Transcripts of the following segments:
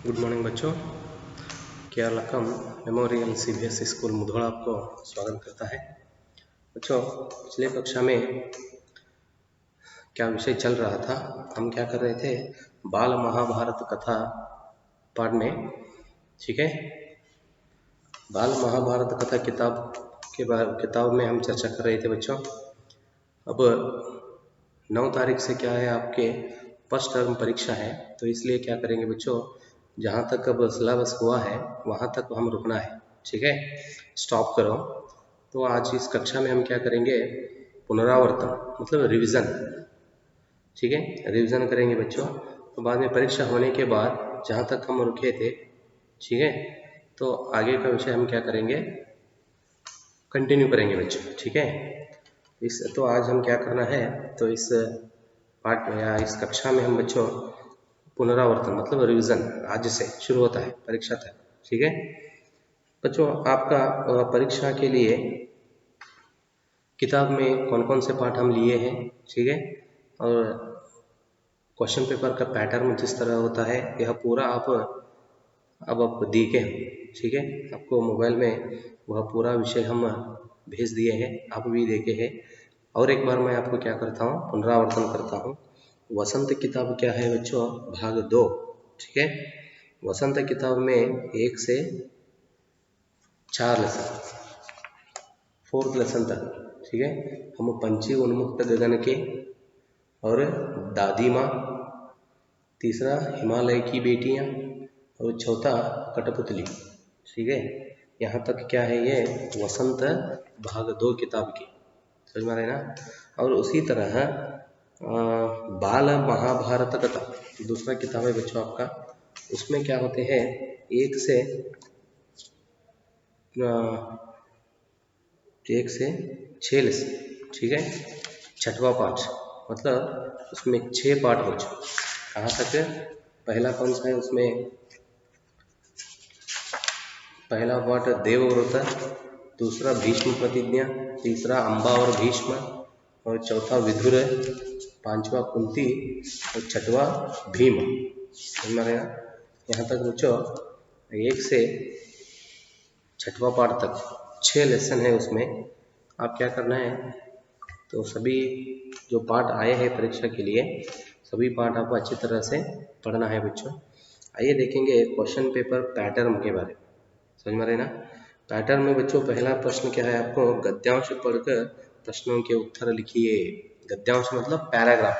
Good morning बच्चों। केरलकम memorial CBSE school Mudhol आपको स्वागत करता है। बच्चों, पिछले कक्षा में क्या विषय चल रहा था, हम क्या कर रहे थे, बाल महाभारत कथा पाठ में, ठीक है। बाल महाभारत कथा किताब में हम चर्चा कर रहे थे बच्चों। अब 9 तारीख से क्या है, आपके फर्स्ट टर्म परीक्षा है, तो इसलिए क्या करेंगे बच्चों, जहाँ तक अब सिलेबस हुआ है वहाँ तक हम रुकना है, ठीक है, स्टॉप करो। तो आज इस कक्षा में हम क्या करेंगे, पुनरावर्तन मतलब रिवीजन, ठीक है, रिवीजन करेंगे बच्चों। तो बाद में परीक्षा होने के बाद जहाँ तक हम रुके थे, ठीक है, तो आगे का विषय हम क्या करेंगे, कंटिन्यू करेंगे बच्चों, ठीक है। तो आज हम क्या करना है, तो इस पाठ में या इस कक्षा में हम बच्चों पुनरावर्तन मतलब रिवीजन आज से शुरू होता है परीक्षा तक, ठीक है। बच्चों, आपका परीक्षा के लिए किताब में कौन कौन से पाठ हम लिए हैं, ठीक है, और क्वेश्चन पेपर का पैटर्न जिस तरह होता है यह पूरा आप देखे हैं, ठीक है। आपको मोबाइल में वह पूरा विषय हम भेज दिए हैं, आप भी देखे हैं। और एक बार मैं आपको क्या करता हूँ, पुनरावर्तन करता हूँ। वसंत किताब क्या है बच्चों, भाग 2, ठीक है। वसंत किताब में 1 से 4 लेसन, 4th लेसन तक, ठीक है। हम पंछी उन्मुक्त गगन के और दादी माँ, तीसरा हिमालय की बेटियाँ और चौथा कठपुतली, ठीक है। यहाँ तक क्या है, ये वसंत भाग 2 किताब की, समझ में आ रहा है ना। और उसी तरह बाल महाभारत कथा दूसरा किताब है बच्चों आपका, उसमें क्या होते हैं 1 से 6 लेसन, ठीक है। 6वां पाठ मतलब उसमें 6 पाठ हो चुके। कहाँ तक, पहला कौन सा है उसमें, पहला पाठ देवव्रत, दूसरा भीष्म प्रतिज्ञा, तीसरा अम्बा और भीष्म, और चौथा विदुर, 5वां कुंती और 6वां भीम, हमारे यहाँ तक बच्चों 1 से 6वां पाठ तक 6 लेसन है। उसमें आप क्या करना है, तो सभी जो पाठ आए हैं परीक्षा के लिए सभी पाठ आपको अच्छी तरह से पढ़ना है बच्चों। आइए देखेंगे क्वेश्चन पेपर पैटर्न के बारे में, समझ में आ रहे ना। पैटर्न में बच्चों पहला प्रश्न क्या है, आपको गद्यांश पढ़कर प्रश्नों के उत्तर लिखिए। गद्यांश मतलब पैराग्राफ,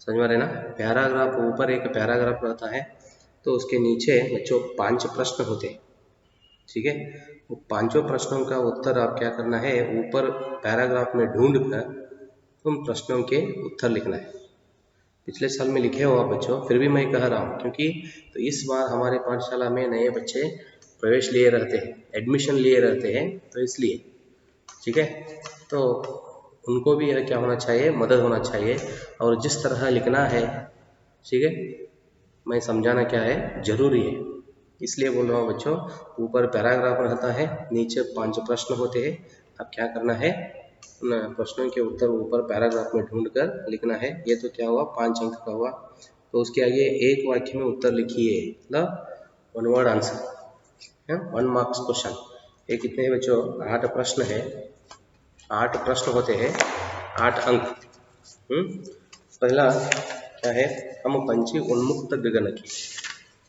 समझ में रहे ना। पैराग्राफ, ऊपर एक पैराग्राफ रहता है, तो उसके नीचे बच्चों 5 प्रश्न होते हैं, ठीक है। वो 5 प्रश्नों का उत्तर आप क्या करना है, ऊपर पैराग्राफ में ढूंढ कर उन प्रश्नों के उत्तर लिखना है। पिछले साल में लिखे हो आप बच्चों, फिर भी मैं कह रहा हूँ क्योंकि तो इस बार हमारे पाठशाला में नए बच्चे प्रवेश लिए रहते हैं, एडमिशन लिए रहते हैं, तो इसलिए, ठीक है। तो उनको भी क्या होना चाहिए, मदद होना चाहिए, और जिस तरह लिखना है, ठीक है, मैं समझाना क्या है जरूरी है, इसलिए बोल रहा हूँ बच्चों। ऊपर पैराग्राफ रहता है, नीचे 5 प्रश्न होते हैं, अब क्या करना है, उन प्रश्नों के उत्तर ऊपर पैराग्राफ में ढूंढ कर लिखना है। ये तो क्या हुआ, 5 अंक का हुआ। तो उसके आगे एक वाक्य में उत्तर लिखिए, मतलब 1 वर्ड आंसर, 1 मार्क्स क्वेश्चन। ये कितने हैं बच्चों, 8 प्रश्न है, 8 प्रश्न होते हैं, 8 अंक। पहला क्या है, हम पंछी उन्मुक्त गगन की,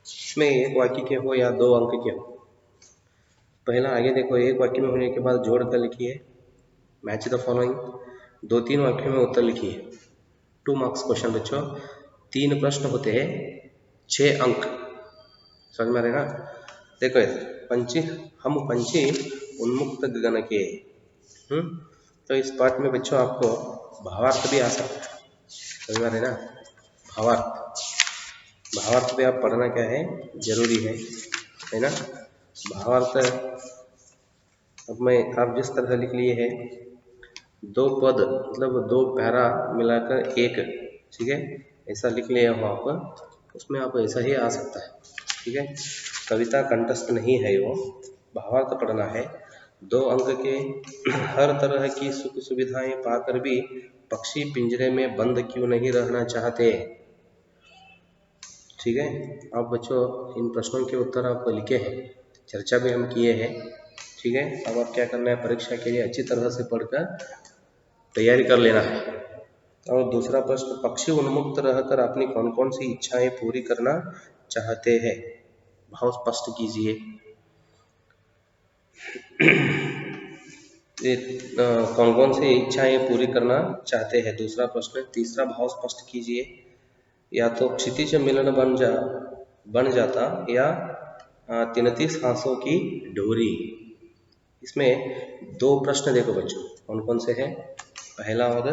इसमें एक वाक्य के हो या 2 अंक के हो। पहला आगे देखो, एक वाक्य में होने के बाद जोड़ कर लिखिए, मैच द फॉलोइंग। 2-3 वाक्यों में उत्तर लिखिए, 2 मार्क्स क्वेश्चन बच्चों। 3 प्रश्न होते हैं, 6 अंक, समझ में आ रहे ना। देखो पंछी, हम पंछी उन्मुक्त गगन के, तो इस पाठ में बच्चों आपको भावार्थ भी आ सकता है, समझ में आ रहे ना। भावार्थ भी आप पढ़ना क्या है, जरूरी है ना। भावार्थ अब मैं आप जिस तरह लिख लिए है, 2 पद मतलब 2 पैरा मिलाकर एक, ठीक है, ऐसा लिख लिया हो आप, उसमें आप ऐसा ही आ सकता है, ठीक है। कविता कंठस्थ नहीं है, वो भावार्थ पढ़ना है। 2 अंक के, हर तरह की सुख सुविधाएं पाकर भी पक्षी पिंजरे में बंद क्यों नहीं रहना चाहते, ठीक है। अब बच्चों इन प्रश्नों के उत्तर आप लिखे हैं, चर्चा भी हम किए हैं, ठीक है। अब आप क्या करना है, परीक्षा के लिए अच्छी तरह से पढ़कर तैयारी कर लेना है। और दूसरा प्रश्न, पक्षी उन्मुक्त रहकर अपनी कौन कौन सी इच्छाएं पूरी करना चाहते हैं, भाव स्पष्ट कीजिए। कौन कौन सी इच्छाएं पूरी करना चाहते हैं, दूसरा प्रश्न। तीसरा, भाव स्पष्ट कीजिए। या तो क्षितिज मिलन बन जाता या 33 हांसों की डोरी। इसमें दो प्रश्न देखो बच्चों, कौन कौन से हैं, पहला और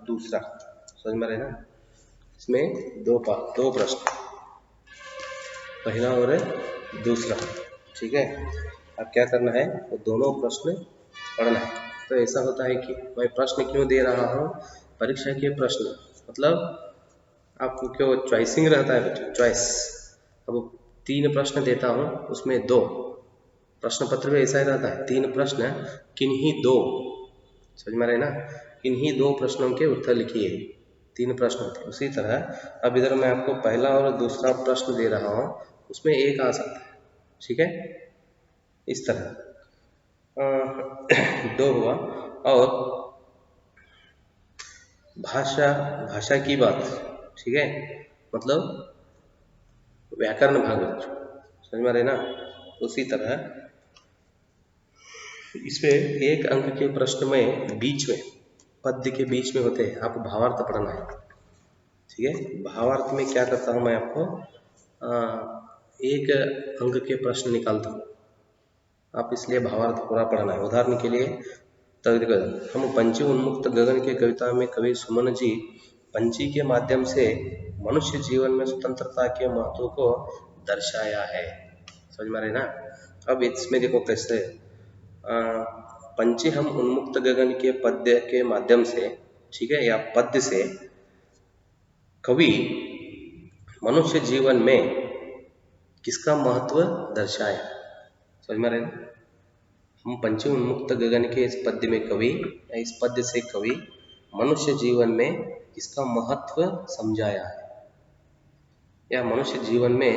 दूसरा, समझ में रहे ना। इसमें दो प्रश्न, पहला और दूसरा, ठीक है। अब क्या करना है, वो दोनों प्रश्न पढ़ना है। तो ऐसा होता है कि मैं प्रश्न क्यों दे रहा हूँ, परीक्षा के प्रश्न मतलब आपको क्यों चॉइसिंग रहता है बच्चों, चॉइस। अब 3 प्रश्न देता हूँ, उसमें 2 प्रश्न पत्र में ऐसा ही रहता है, 3 प्रश्न, किन्हीं 2, समझ में रहे ना, किन्हीं 2 प्रश्नों के उत्तर लिखिए। 3 प्रश्न थे। उसी तरह अब इधर मैं आपको पहला और दूसरा प्रश्न दे रहा हूँ, उसमें एक आ सकता है, ठीक है। इस तरह 2 हुआ। और भाषा की बात, ठीक है, मतलब व्याकरण भाग बच्चों, समझ में रहे ना। उसी तरह इसमें 1 अंक के प्रश्न में बीच में, पद्य के बीच में होते हैं, आपको भावार्थ पढ़ना है, ठीक है। भावार्थ में क्या करता हूँ मैं, आपको 1 अंक के प्रश्न निकालता हूँ, आप इसलिए भावार्थ पूरा पढ़ना है। उदाहरण के लिए हम पंछी उन्मुक्त गगन के कविता में कवि सुमन जी पंछी के माध्यम से मनुष्य जीवन में स्वतंत्रता के महत्व को दर्शाया है, समझ में रहे ना। अब इसमें देखो कैसे, पंछी हम उन्मुक्त गगन के पद्य के माध्यम से, ठीक है, या पद्य से कवि मनुष्य जीवन में किसका महत्व दर्शाया, समझ में रहे ना। हम पंछी उन्मुक्त गगन के इस पद्य में कवि, या इस पद्य से कवि मनुष्य जीवन में किसका महत्व समझाया है, या मनुष्य जीवन में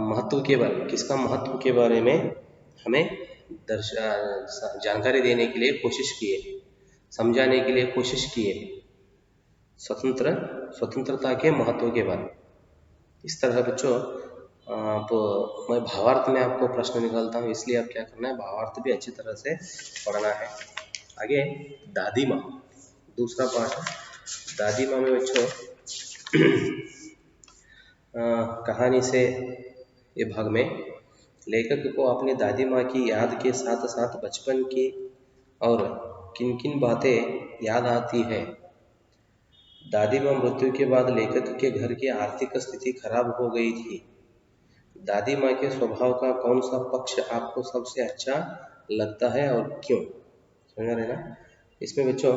महत्व के बारे, किसका महत्व के बारे में हमें जानकारी देने के लिए कोशिश किए, समझाने के लिए कोशिश किए, स्वतंत्रता के महत्व के बारे में। इस तरह बच्चों आप, मैं भावार्थ में आपको प्रश्न निकालता हूँ, इसलिए आप क्या करना है, भावार्थ भी अच्छी तरह से पढ़ना है। आगे दादी माँ, दूसरा पार्ट है दादी माँ में बच्चों कहानी से ये भाग में लेखक को अपनी दादी माँ की याद के साथ साथ बचपन की और किन किन बातें याद आती है। दादी माँ मृत्यु के बाद लेखक के घर की आर्थिक स्थिति खराब हो गई थी। दादी माँ के स्वभाव का कौन सा पक्ष आपको सबसे अच्छा लगता है और क्यों, समझ रहे ना। इसमें बच्चों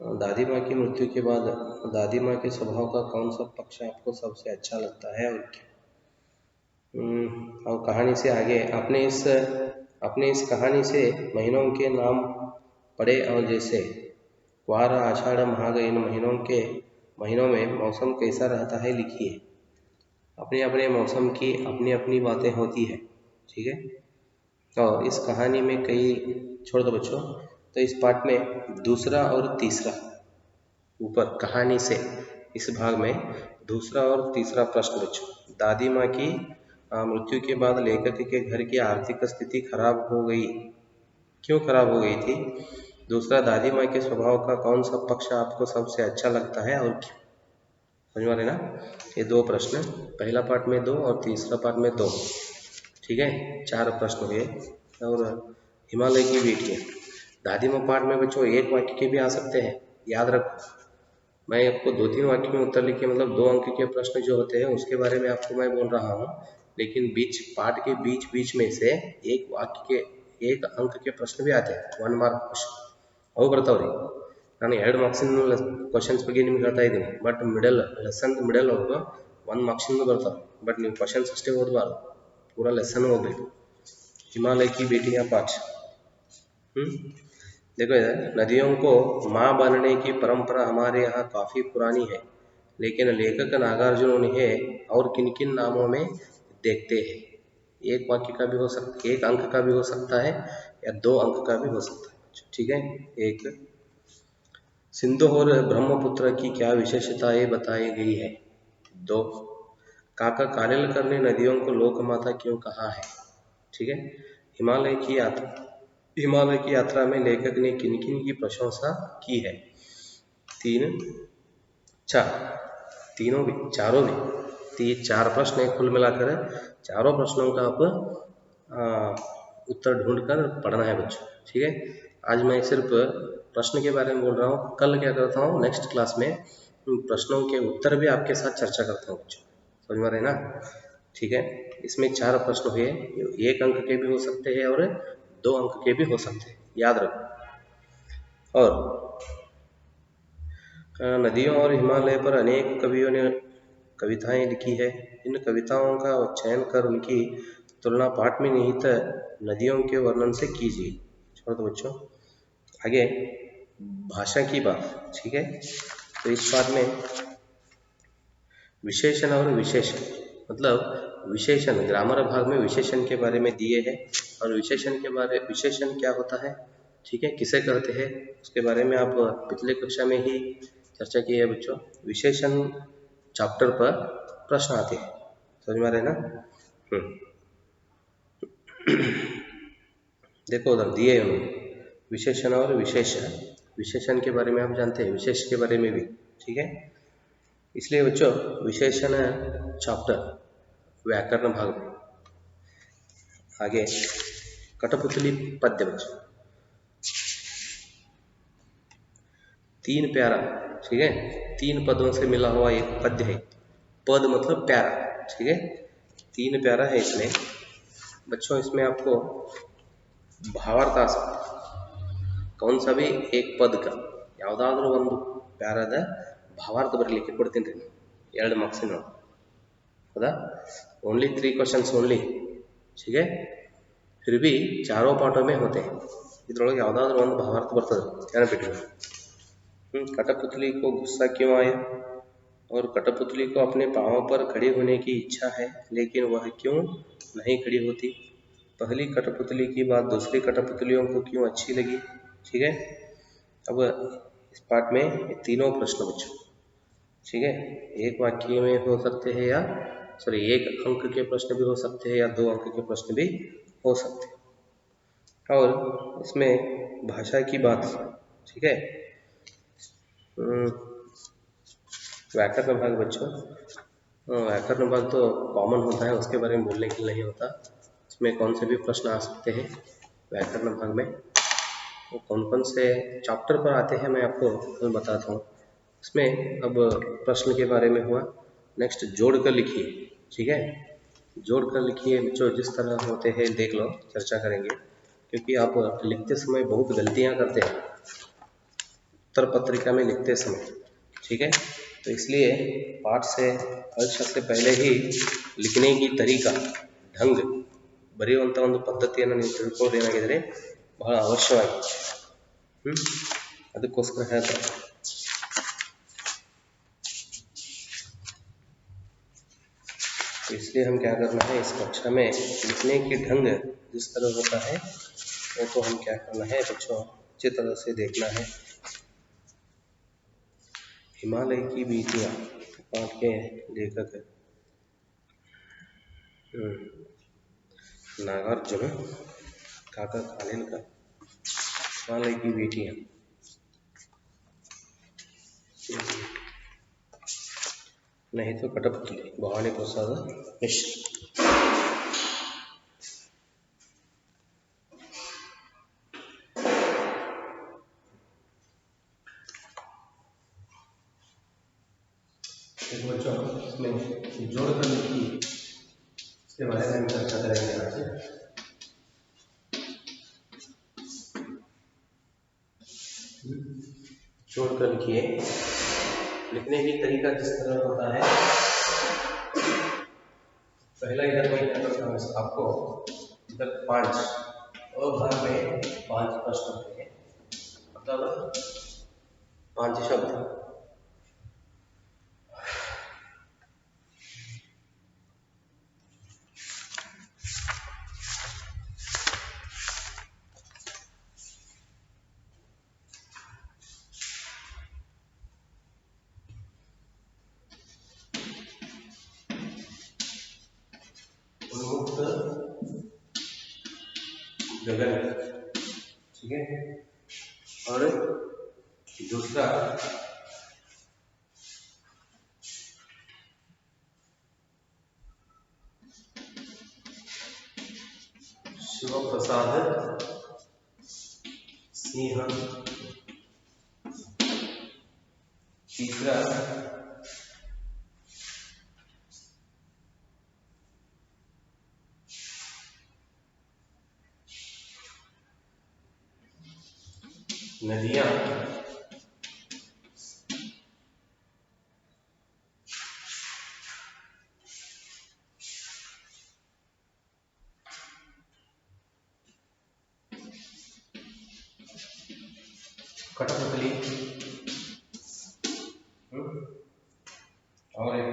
दादी माँ की मृत्यु के बाद दादी माँ के स्वभाव का कौन सा पक्ष आपको सबसे अच्छा लगता है और क्यों। और कहानी से आगे अपने इस कहानी से महीनों के नाम पढ़े, और जैसे क्वार आषाढ़ माघ इन महीनों में मौसम कैसा रहता है लिखिए। अपने अपने मौसम की अपनी अपनी बातें होती है, ठीक है। और इस कहानी में कई, छोड़ दो बच्चों, तो इस पार्ट में दूसरा और तीसरा, ऊपर कहानी से इस भाग में दूसरा और तीसरा प्रश्न बच्चों, दादी माँ की मृत्यु के बाद लेखक के घर की आर्थिक स्थिति खराब हो गई, क्यों खराब हो गई थी। दूसरा, दादी माँ के स्वभाव का कौन सा पक्ष आपको सबसे अच्छा लगता है और क्यों, समझ में रहे ना। ये 2 प्रश्न, पहला पार्ट में 2 और तीसरा पार्ट में 2, ठीक है, 4 प्रश्न हुए। और हिमालय की बेटियाँ, दादी माँ पार्ट में बच्चों 1 वाक्य के भी आ सकते हैं, याद रखो। मैं आपको 2-3 वाक्य में उत्तर लिखिए, मतलब 2 अंक के प्रश्न जो होते हैं उसके बारे में आपको मैं बोल रहा हूँ, लेकिन पार्ट के बीच में से 1 वाक्य के 1 अंक के प्रश्न भी आते हैं, 1 मार्क क्वेश्चन। अವು ಬರ್ತಾವ್ರಿ, ನಾನು 2 ಮಾರ್ಕ್ಸಿನ ಕ್ವಶನ್ಸ್ ಬಗ್ಗೆ ನಿಮ್ಗೆ ಹೇಳ್ತಾ ಇದ್ದೀನಿ, ಬಟ್ ಲೆಸನ್ ಮಿಡಲ್ ಒಳಗೆ 1 ಮಾರ್ಕ್ಸಿಂದು ಬರ್ತಾವೆ, ಬಟ್ ನೀವು ಕ್ವಶನ್ಸ್ ಅಷ್ಟೇ ಓದಬಾರ್ದು, ಪೂರಾ ಲೆಸನ್ ಓದಬೇಕು। हिमालय की बेटियां पाठ, देखो इधर, नदियों को माँ बनने की परंपरा हमारे यहाँ काफ़ी पुरानी है। लेकिन लेखक नागार्जुन उन्हें और किन किन नामों में देखते हैं। एक वाक्य का भी हो सकता है, एक अंक का भी हो सकता है या 2 अंक का भी हो सकता है। ठीक है। एक, सिंधु और ब्रह्मपुत्र की क्या विशेषताएं बताई गई है। 2, काका कालेलकर ने नदियों को लोकमाता क्यों कहा है। ठीक है। हिमालय की यात्रा में लेखक ने किन किन की प्रशंसा की है। 3, 4, तीनों भी, चारों भी। तो ये 4 प्रश्न है कुल मिलाकर। चारों प्रश्नों का आप उत्तर ढूंढकर पढ़ना है बच्चों। ठीक है। आज मैं सिर्फ प्रश्न के बारे में बोल रहा हूँ। कल क्या करता हूँ, नेक्स्ट क्लास में प्रश्नों के उत्तर भी आपके साथ चर्चा करता हूँ बच्चों। समझ में रहे ना। ठीक है। इसमें 4 प्रश्न हुए, 1 अंक के भी हो सकते हैं और 2 अंक के भी हो सकते हैं, याद रखो। और नदियों और हिमालय पर अनेक कवियों ने कविताएं लिखी है। इन कविताओं का चयन कर उनकी तुलना पाठ में निहित नदियों के वर्णन से कीजिए। छोड़ दो बच्चों। आगे भाषा की बात। ठीक है। तो इस बात में विशेषण और विशेषण, मतलब विशेषण ग्रामर भाग में विशेषण के बारे में दिए हैं और विशेषण क्या होता है, ठीक है, किसे कहते हैं, उसके बारे में आप पिछले कक्षा में ही चर्चा की है बच्चों। विशेषण चैप्टर पर प्रश्न आते हैं, समझ में आ रहे हैं ना। देखो उधर दिए उन्होंने विशेषण और विशेषण। विशेषण के बारे में आप जानते हैं, विशेष के बारे में भी। ठीक है। इसलिए बच्चों विशेषण चैप्टर व्याकरण भाग में। आगे कठपुतली पद्य बच्चों, 3 प्यारा। ठीक है। 3 पदों से मिला हुआ एक पद्य है। पद मतलब प्यारा। ठीक है। 3 प्यारा है इसमें बच्चों। इसमें आपको भावार्थ आ सकता है, कौन सा भी एक पद का ಯಾವುದಾದರೂ ಒಂದು ಪ್ಯಾರಾದ ಭಾವಾರ್ಥ ಬರಲಿಕ್ಕೆ ಕೊಡ್ತೀನಿ ರೀ 2 ಮಾರ್ಕ್ಸಿನ ಹೌದಾ, ओनली 3 क्वेश्चंस ओनली। ठीक है। फिर भी चारों पाठों में होते हैं। इधर ಯಾವುದಾದರೂ ಒಂದು ಭಾವಾರ್ಥ ಬರ್ತದೆ ನೆನಪಿಟ್ಟು। कठपुतली को गुस्सा क्यों आया, और कठपुतली को अपने पांवों पर खड़ी होने की इच्छा है लेकिन वह क्यों नहीं खड़ी होती। पहली कठपुतली की बात दूसरी कठपुतलियों को क्यों अच्छी लगी। ठीक है। अब इस पाठ में ये तीनों प्रश्न बच्चों। ठीक है। एक वाक्य में हो सकते हैं या एक अंक के प्रश्न भी हो सकते हैं या 2 अंक के प्रश्न भी हो सकते हैं। और इसमें भाषा की बात। ठीक है। व्याकरण भाग बच्चों, व्याकरण भाग तो कॉमन होता है, उसके बारे में बोलने के लिए नहीं होता। इसमें कौन से भी प्रश्न आ सकते हैं व्याकरण भाग में। वो कौन कौन से चैप्टर पर आते हैं मैं आपको बताता हूँ। इसमें अब प्रश्न के बारे में हुआ। नेक्स्ट जोड़ कर लिखिए। ठीक है। जोड़ कर लिखिए बच्चों, जिस तरह होते हैं देख लो, चर्चा करेंगे, क्योंकि आप लिखते समय बहुत गलतियाँ करते हैं उत्तर पत्रिका में लिखते समय। ठीक है। तो इसलिए पाठ से अक्षर से पहले ही लिखने की तरीका ढंग ಬರೆಯುವಂಥ ಒಂದು ಪದ್ಧತಿಯನ್ನು ನೀವು ತಿಳ್ಕೊಳ್ಳೋದೇನಾಗಿದ್ರೆ ಬಹಳ ಅವಶ್ಯವಾಗಿ, ಅದಕ್ಕೋಸ್ಕರ ಹೇಳ್ತಾರೆ। इसलिए हम क्या करना है, इस कक्षा में लिखने की ढंग जिस तरह होता है वो तो हम क्या करना है बच्चों, अच्छी तरह से देखना है। हिमालय की बीटियाँ पाठ के लेखक नागार्जुन काका कालेलकर। हिमालय की बेटियाँ नहीं तो कठपुतली भवानी प्रसाद मिश्र। बच्चों इसमें जोड़ कर लिखी, इसके बारे में हम चर्चा करेंगे आज। जोड़ कर लिखिए, लिखने की तरीका किस तरह होता है। पहला इधर मैं क्या करता हूँ, आपको इधर 5 और भाग में 5 प्रश्न होते हैं, मतलब 5 शब्द। गगन, ठीक है। और दूसरा शिव प्रसाद सिंह, तीसरा नदियां कठपुतली, और एक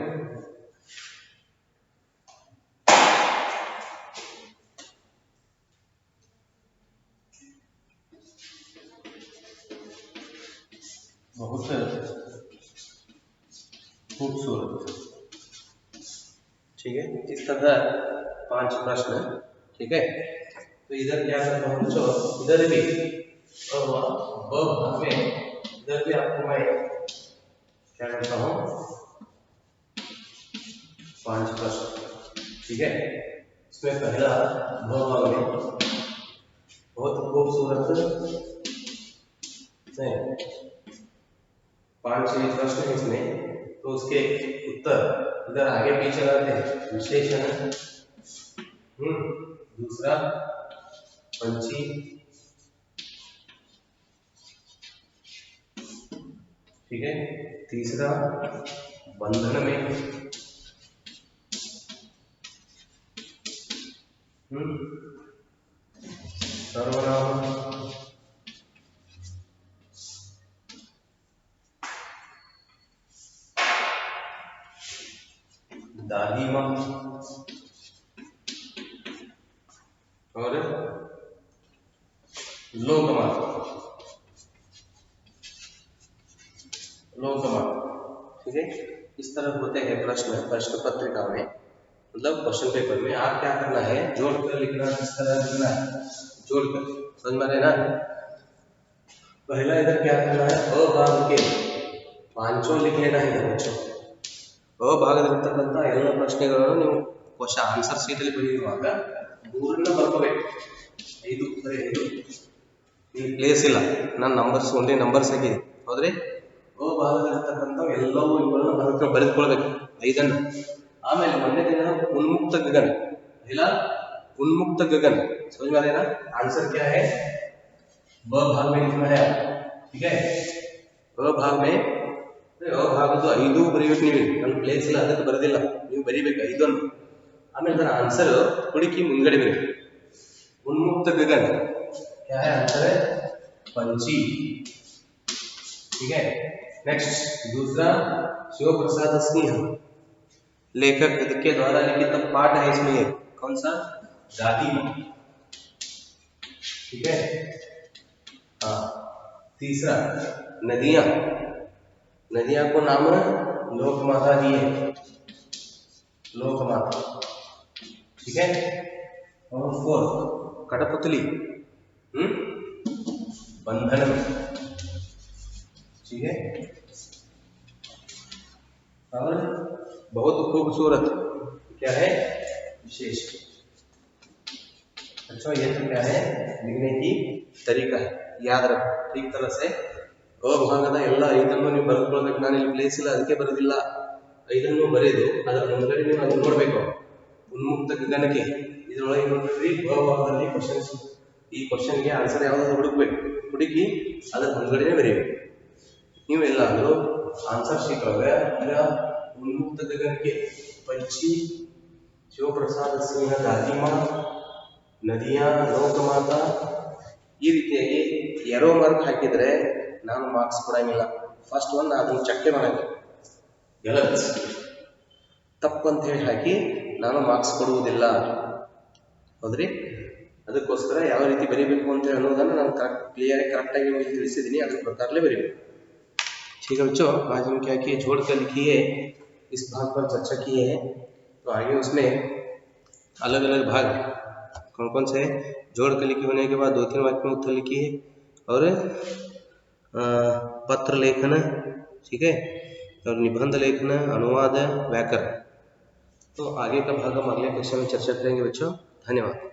बहुत खूबसूरत, ठीक है। इस तरह 5 प्रश्न, ठीक है। तो इधर क्या करता हूँ बच्चों, इधर भी ब भाग में इधर भी आपको मैं क्या करता हूँ 5 प्रश्न, ठीक है। इसमें पहला ब भाग में बहुत खूबसूरत 5-6 प्रश्न है इसमें, तो उसके उत्तर इधर आगे पीछे रहते हैं। विशेषण, दूसरा पंछी, ठीक है। तीसरा बंधन में, सर्वनाम, दादी माँ, और लोकमाता, ठीक है। इस तरह होते हैं प्रश्न पत्रिका में, मतलब क्वेश्चन पेपर में। आप क्या करना है, जोड़कर लिखना, किस तरह लिखना है, जोड़कर, समझ में आ रहा है ना। पहला इधर क्या करना है, अ भाग के 5 लिख लेना है बच्चों। अ ಭಾಗದಲ್ಲಿರ್ತಕ್ಕಂಥ ಎಲ್ಲ ಪ್ರಶ್ನೆಗಳನ್ನು ನೀವು ಕ್ವಶನ್ ಆನ್ಸರ್ ಶೀಟ್ ಅಲ್ಲಿ ಬರೆಯುವಾಗ ದೂರನ್ನ ಬರ್ಕೋಬೇಕು. 5 ಬರೀ 5 ಇಲ್ಲಿ ಪ್ಲೇಸ್ ಇಲ್ಲ, ನಾನು ನಂಬರ್ಸ್ ಓನ್ಲಿ ನಂಬರ್ಸ್ ಆಗಿದೆ, ಹೌದ್ರಿ. ಅ ಭಾಗದಲ್ಲಿರ್ತಕ್ಕಂಥ ಎಲ್ಲವೂ ಇವುಗಳನ್ನು ಬರೆದುಕೊಳ್ಬೇಕು 5. ಆಮೇಲೆ ಮೊನ್ನೆ ದಿನ उन्मुक्त गगन, पहला उन्मुक्त गगन, समझ में आ रहा है ना। आंसर क्या है, ब भाग में लिखना है, ठीक है। ब भाग में ಭಾಗದ್ದು 5 ಬರೆಯಬೇಕು ನೀವು, ನನ್ನ ಪ್ಲೇಸ್ ಇಲ್ಲ ಅದಕ್ಕೆ ಬರೆದಿಲ್ಲ, ನೀವು ಬರೀಬೇಕು 5 ಅನ್ನು. ಆಮೇಲೆ ಅದರ ಆನ್ಸರ್ ಹುಡುಕಿ ಮುಂದ್ಗಡೆ ಬರೀಬೇಕು. उन्मुक्त गगन क्या है, आंसर है पंछी, ठीक है। नेक्स्ट दूसरा शिव प्रसाद सिंह, लेखक के द्वारा लिखित पाठ है इसमें, कौन सा, दादी माँ, ठीक है। हाँ, तीसरा नदियां, नदियां को नाम लोकमाता दी है, लोकमाता, ठीक है। और 4 कठपुतली, बंधन में, ठीक है। और बहुत खूबसूरत क्या है, विशेष। अच्छा, ये तो क्या है, लिखने की तरीका है, याद रखो ठीक तरह से। अ ಭಾಗದ ಎಲ್ಲ 5 ನೀವು ಬರೆದುಕೊಳ್ಳಬೇಕು. ನಾನು ಇಲ್ಲಿ ಪ್ಲೇಸ್ ಇಲ್ಲ ಅದಕ್ಕೆ ಬರೆದಿಲ್ಲ, 5 ಬರೆದು ಅದರ ಮುಂದೆ ನೀವು ಅದನ್ನು ನೋಡಬೇಕು. ಉನ್ಮುಕ್ತ ಗಗನಕ್ಕೆ ಇದರೊಳಗೆ ನೋಡ್ರಿ, ಬ ಭಾಗದಲ್ಲಿ ಕ್ವಶನ್ಸ್, ಈ ಕ್ವಶನ್ಗೆ ಆನ್ಸರ್ ಯಾವುದು ಹುಡುಕಬೇಕು, ಹುಡುಕಿ ಅದರ ಮುಂದೆ ಬರೆಯಬೇಕು. ನೀವು ಎಲ್ಲಾದರೂ ಆನ್ಸರ್ ಶೀಟ್ ಒಳಗೆ ಈಗ उन्मुक्त गगन के पंछी, शिव प्रसाद सिंह, दादी माँ, नदियां, लोकमाता, ಈ ರೀತಿಯಾಗಿ ಎರೋ ಮಾರ್ಕ್ ಹಾಕಿದ್ರೆ ನಾನು ಮಾರ್ಕ್ಸ್ ಕೊಡಂಗಿಲ್ಲ. ಫಸ್ಟ್ ಒನ್ ಅದನ್ನು ಚಕ್ಕೆ ಮಾಡಂಗಿಲ್ಲ, ಗಲತ್ ತಪ್ಪು ಅಂತ ಹೇಳಿ ಹಾಕಿ ನಾನು ಮಾರ್ಕ್ಸ್ ಕೊಡುವುದಿಲ್ಲ, ಹೌದ್ರಿ. ಅದಕ್ಕೋಸ್ಕರ ಯಾವ ರೀತಿ ಬರೀಬೇಕು ಅಂತ ಅನ್ನೋದನ್ನು ನಾನು ಕರೆಕ್ಟಾಗಿ ನಿಮಗೆ ತಿಳಿಸಿದ್ದೀನಿ, ಅದ್ರ ಪ್ರಕಾರಲೇ ಬರೀಬೇಕು. ठीक है बच्चों, आज हम क्या किए, जोड़ कर लिखिए, इस भाग पर चर्चा किए हैं। तो आगे उसमें अलग अलग भाग कौन कौन से है? जोड़ के लिखी होने के बाद 2-3 वाक्य में उत्तर लिखिए और पत्र लेखन, ठीक है, और निबंध लेखन, अनुवाद, व्याकरण। तो आगे का भाग हम अगले कक्षा में चर्चा करेंगे बच्चों। धन्यवाद।